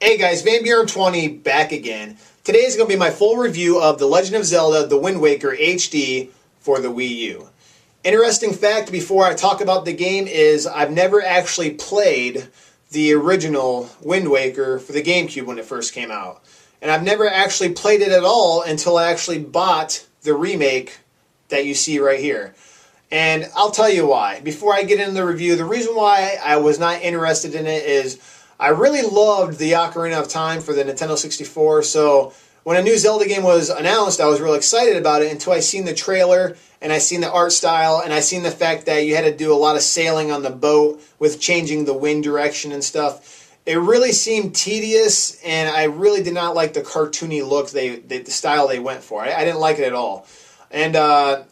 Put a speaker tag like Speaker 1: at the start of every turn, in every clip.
Speaker 1: Hey guys, VanBuren20 back again. Today is going to be my full review of The Legend of Zelda The Wind Waker HD for the Wii U. Interesting fact before I talk about the game is I've never actually played the original Wind Waker for the GameCube when it first came out. And I've never actually played it at all until I actually bought the remake that you see right here. And I'll tell you why. Before I get into the review, the reason why I was not interested in it is I really loved the Ocarina of Time for the Nintendo 64, so when a new Zelda game was announced, I was real excited about it until I seen the trailer, and I seen the art style, and I seen the fact that you had to do a lot of sailing on the boat with changing the wind direction and stuff. It really seemed tedious, and I really did not like the cartoony look, the style they went for. I didn't like it at all. And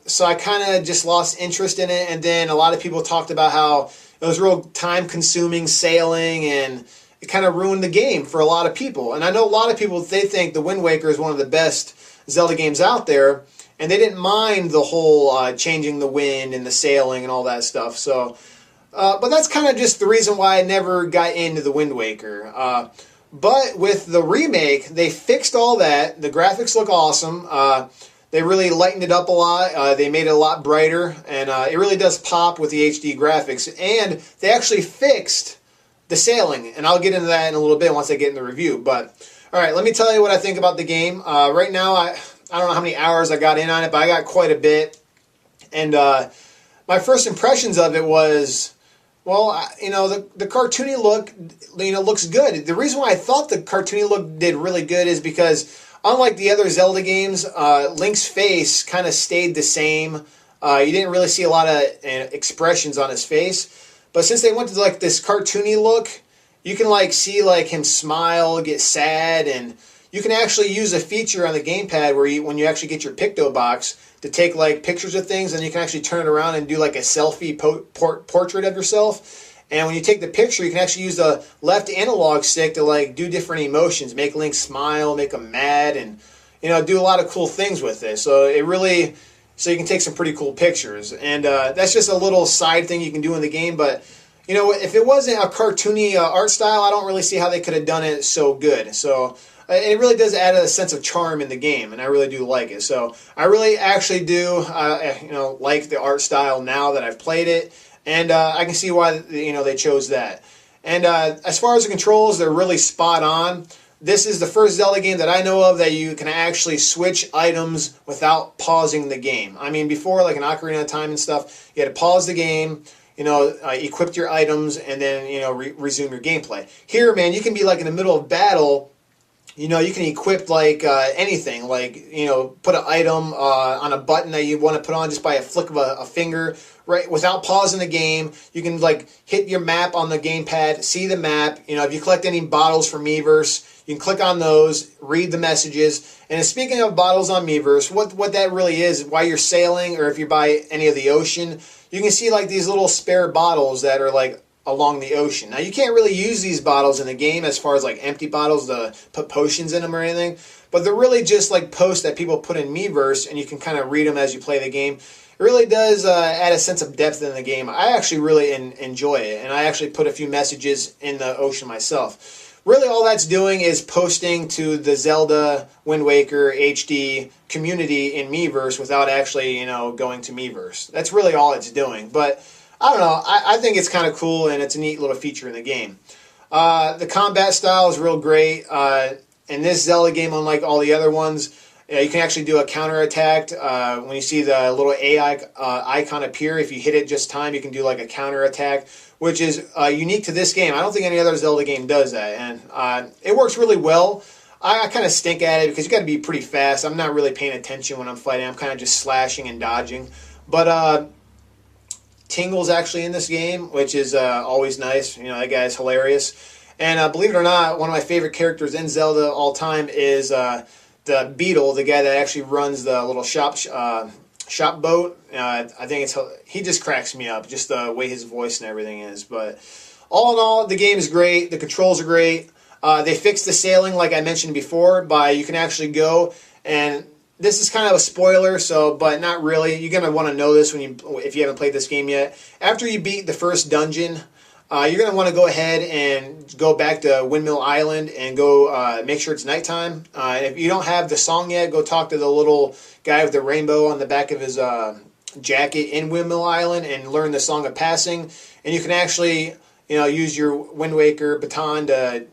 Speaker 1: so I kind of just lost interest in it, and then a lot of people talked about how it was real time-consuming sailing, and it kind of ruined the game for a lot of people. And I know a lot of people, they think The Wind Waker is one of the best Zelda games out there, and they didn't mind the whole changing the wind and the sailing and all that stuff. So, but that's kind of just the reason why I never got into The Wind Waker. But with the remake, they fixed all that. The graphics look awesome. They really lightened it up a lot. They made it a lot brighter, and it really does pop with the HD graphics. And they actually fixed the sailing, and I'll get into that in a little bit once I get in the review. But all right, let me tell you what I think about the game. Right now, I don't know how many hours I got in on it, but I got quite a bit. And my first impressions of it was, well, the cartoony look, looks good. The reason why I thought the cartoony look did really good is because unlike the other Zelda games, Link's face kind of stayed the same. You didn't really see a lot of expressions on his face. But since they went to like this cartoony look, you can see him smile, get sad, and you can actually use a feature on the gamepad where when you actually get your Picto box to take pictures of things, and you can actually turn it around and do a selfie portrait of yourself. And when you take the picture, you can actually use the left analog stick to do different emotions, make Link smile, make him mad, and do a lot of cool things with it. So you can take some pretty cool pictures. And that's just a little side thing you can do in the game. But if it wasn't a cartoony art style, I don't really see how they could have done it so good. So it really does add a sense of charm in the game, and I really do like it. So I really actually do like the art style now that I've played it. And I can see why they chose that. And as far as the controls, they're really spot on. This is the first Zelda game that I know of that you can actually switch items without pausing the game. I mean, before, like an Ocarina of Time and stuff, you had to pause the game, equip your items, and then resume your gameplay. Here, man, you can be in the middle of battle. You can equip anything, put an item on a button that you want to put on just by a flick of a finger, right? Without pausing the game. You can hit your map on the gamepad, see the map. If you collect any bottles from Miiverse, you can click on those, read the messages. And speaking of bottles on Miiverse, what that really is, while you're sailing or if you're by any of the ocean, you can see these little spare bottles that are along the ocean. Now, you can't really use these bottles in the game as far as empty bottles to put potions in them or anything, but they're really just posts that people put in Miiverse, and you can kind of read them as you play the game. It really does add a sense of depth in the game. I actually really enjoy it, and I actually put a few messages in the ocean myself. Really, all that's doing is posting to the Zelda Wind Waker HD community in Miiverse without actually, going to Miiverse. That's really all it's doing, but I don't know. I think it's kind of cool, and it's a neat little feature in the game. The combat style is real great. In this Zelda game, unlike all the other ones, you can actually do a counterattack. When you see the little AI icon appear, if you hit it just time, you can do a counterattack, which is unique to this game. I don't think any other Zelda game does that, and it works really well. I kind of stink at it because you got to be pretty fast. I'm not really paying attention when I'm fighting. I'm kind of just slashing and dodging. But Tingle's actually in this game, which is always nice. That guy's hilarious. And believe it or not, one of my favorite characters in Zelda all time is the Beetle, the guy that actually runs the little shop boat. I think he just cracks me up, just the way his voice and everything is. But all in all, the game is great. The controls are great. They fixed the sailing, like I mentioned before, you can actually go, and this is kind of a spoiler, but not really. You're going to want to know this if you haven't played this game yet. After you beat the first dungeon, you're going to want to go ahead and go back to Windmill Island and go make sure it's nighttime. If you don't have the song yet, go talk to the little guy with the rainbow on the back of his jacket in Windmill Island and learn the Song of Passing. And you can actually, use your Wind Waker baton to,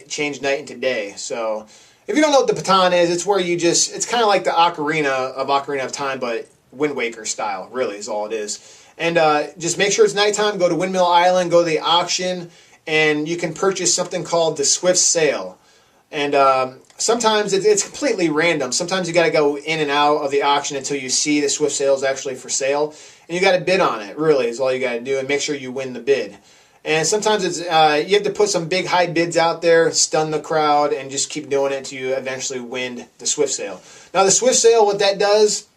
Speaker 1: change night into day. So if you don't know what the baton is, it's where it's kind of like the Ocarina of Time, but Wind Waker style, really, is all it is. And just make sure it's nighttime, go to Windmill Island, go to the auction, and you can purchase something called the Swift Sale. And sometimes it's completely random. Sometimes you got to go in and out of the auction until you see the Swift Sale is actually for sale. And you got to bid on it, really, is all you got to do, and make sure you win the bid. And sometimes it's you have to put some big high bids out there, stun the crowd, and just keep doing it until you eventually win the Swift Sale. Now the Swift Sale, what that does,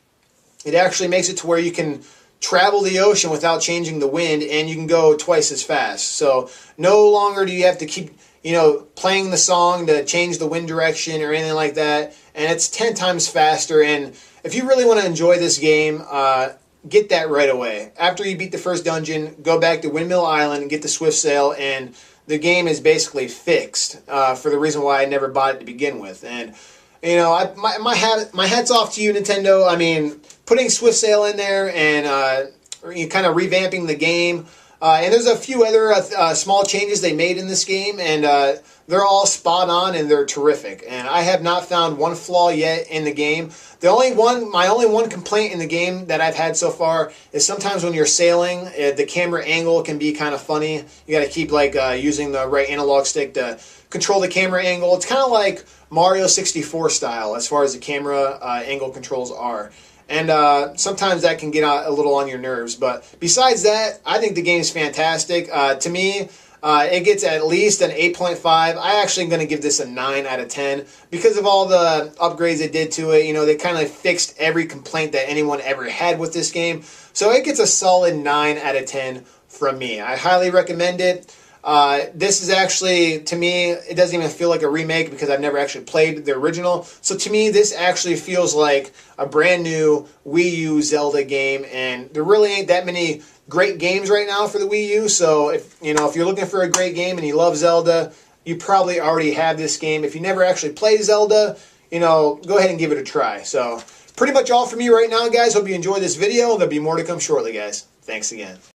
Speaker 1: it actually makes it to where you can travel the ocean without changing the wind, and you can go twice as fast. So no longer do you have to keep playing the song to change the wind direction or anything like that, and it's 10 times faster. And if you really want to enjoy this game, get that right away. After you beat the first dungeon, go back to Windmill Island and get the Swift Sale, and the game is basically fixed for the reason why I never bought it to begin with. And my hat's off to you, Nintendo. I mean, putting Swift Sale in there and kind of revamping the game. And there's a few other small changes they made in this game, and they're all spot on and they're terrific. And I have not found one flaw yet in the game. My only one complaint in the game that I've had so far is sometimes when you're sailing, the camera angle can be kind of funny. You got to keep using the right analog stick to control the camera angle. It's kind of like Mario 64 style as far as the camera angle controls are. And sometimes that can get a little on your nerves. But besides that, I think the game is fantastic. To me, it gets at least an 8.5. I actually am going to give this a 9 out of 10 because of all the upgrades they did to it. They kind of fixed every complaint that anyone ever had with this game. So it gets a solid 9 out of 10 from me. I highly recommend it. This is actually, to me, it doesn't even feel like a remake because I've never actually played the original. So to me, this actually feels like a brand new Wii U Zelda game, and there really ain't that many great games right now for the Wii U. So if you're looking for a great game and you love Zelda, you probably already have this game. If you never actually played Zelda, go ahead and give it a try. So pretty much all from me right now, guys. Hope you enjoyed this video. There'll be more to come shortly, guys. Thanks again.